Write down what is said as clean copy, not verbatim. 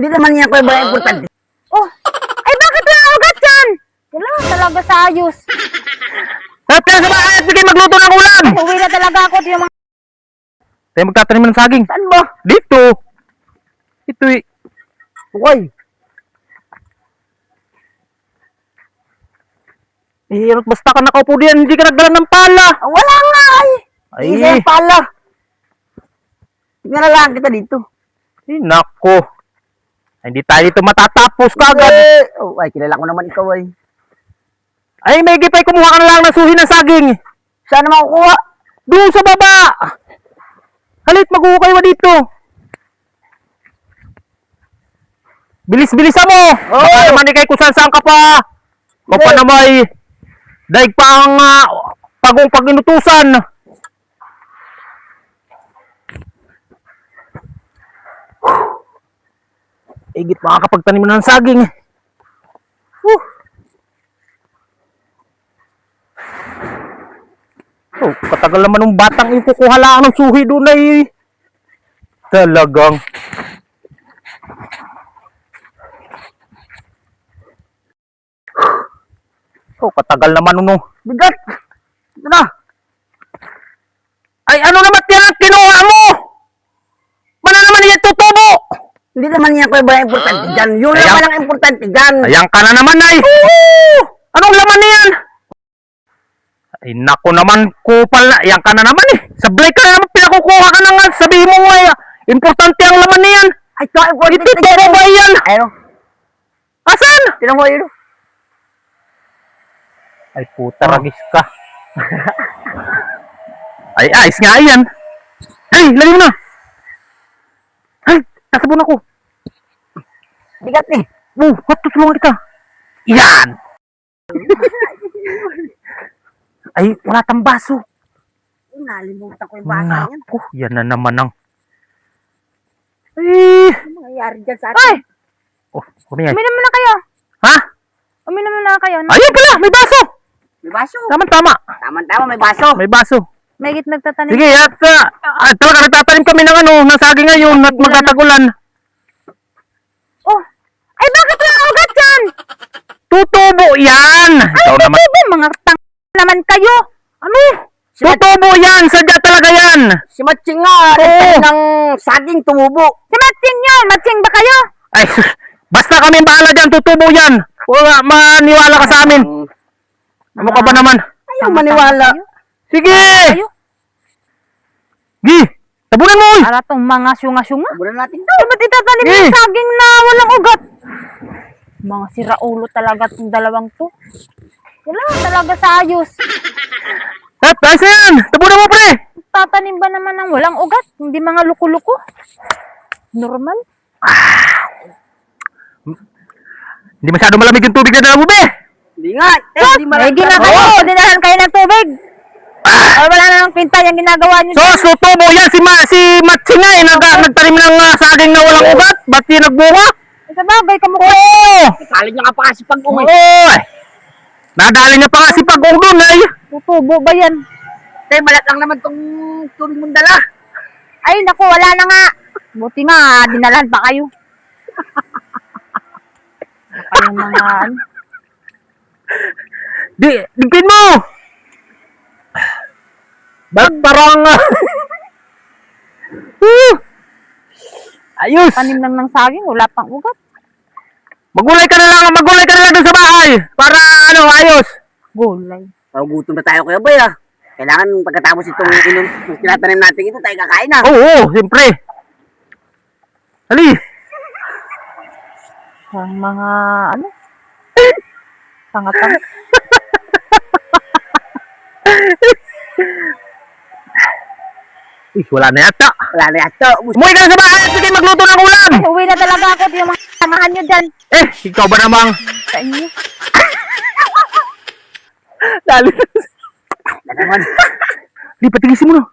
Hindi naman niya kuya ba importante. Oh, ay bakit wala ugat yan? Wala talaga sa ayos. Sarap ka sa bahay at sige magluto ng ulam. Uwi na talaga ako at yung mga... Tayo magtatanim ng saging. Saan ba? Dito. Ito eh. Uy. Hirot basta ka nakaupo diyan, hindi ka nagdala ng pala. Wala nga ay. Ay. Hindi pala. Tingnan na lang kita dito. Ay, nako. Ay, hindi tayo dito matatapos kagad. Oh, ay, kilala ko naman ikaw ay. Ay, may gipay kumuha ka na lang ng suhi ng saging. Saan naman kukuha? Doon sa baba. Halit, maghuhukay mo dito. Bilis-bilisan mo. Oh. Baka naman di kay kusan-saan ka pa. O pa na may daig pa ang pagong pag-inutusan. Igit makakapagtanim na ng saging. Oh, katagal naman ng batang yung kukuha lang ng suhi doon ay talagang oh, katagal naman nung Bigat. Ito na. ay ano naman yan ang kinuha mo? Mana naman yan tutubo? Hindi naman niya kuya ba importante dyan. Yun Ayan. naman ang importante dyan. Ayan ka na naman ay. Anong laman niyan? Ay nako naman kupal na. Ayan ka na naman eh. Sablay ka na naman pinakukuha ka na nga. Sabihin mo ay importante ang laman niyan. Ay, ito ang importante Ito tubo ba yan? Ayun. Asan? Tinan mo yun. Ay puta ragis ka. Ay ayos nga yan. Ay lagay mo na. Ay nasabon ako. Bigat eh. Tutulungan kita. Yan. Ay wala tang baso. Nalimutan ko yung basa niyan. Naku, yan na naman ang ay. Ano mangyayari dyan sa Ay! atin? Oh, kumain. Uminom na kayo. Ha? Uminom na kayo. Ayun pala, may baso. May baso. Tama. Tama-tama, may baso. May baso. May git nagtatanim. Sige, at talaga nagtatanim kami ng ng saging ngayon at magtatagulan. Oh, ay bakit wala ugat yan? Tutubo yan. Ikaw naman. Tubo, mga tang naman kayo. Ano? Tutubo yan. Sadya talaga yan. Si Matching nga, nagtanim ng saging tumubo. Si Matsing nyo, Matsing ba kayo? Ay, sus. Basta kami bahala dyan. Tutubo yan. Wala, maniwala ka sa amin. Ano ka ba naman? Ayaw maniwala. Sige. Kayo? Gi. Tabunan mo. Oy. Para tong mga syunga-syunga. Tabunan natin. Ay, ba't itatanim Eh. yung saging na walang ugat? Mga siraulo talaga itong dalawang to. Wala talaga sa ayos. At ayos na yan. Tabunan mo pre. Tatanim ba naman ng walang ugat? Hindi mga luko-luko. Normal. Hindi masyado malamig yung tubig na dala mo be. Hindi nga. Hindi May ginagawa. Dinahan kayo ng tubig. Ay, wala na ng pinta yung ginagawa nyo. So, tutubo yan si Matching nga eh. Nagtanim ng saging na walang ugat. Ba't di nagbunga? Sa bagay, kamukha. Oo. Kalit niya ka pa kasi pag uwi. Oo. Nadali niya pa nga si Pagong doon eh. Tutubo ba yan? Tay, malat lang naman tong tubig mong dala. Ay, naku, wala na nga. Buti nga, dinalahan pa kayo. Kayong mga ano. Digpin mo! Ba't parang... Ayos! Tanim lang ng saging, wala pang ugat. Magulay ka na lang doon sa bahay! Para ayos! Gulay. Gutom na tayo kuya boy ah. Kailangan pagkatapos itong tinatanim natin ito, tayo kakain na. Oo, siyempre! Hali! Ang mga ano? Tanga-tanga. Wala na yata! Wala na yato. Umuwi ka na sa bahay! Sige, magluto ng ulam! Uwi na talaga ako at yung mga tangahan nyo dyan. Ikaw ba namang... Sa inyo. Dali! Na naman. Di, patigisin mo no!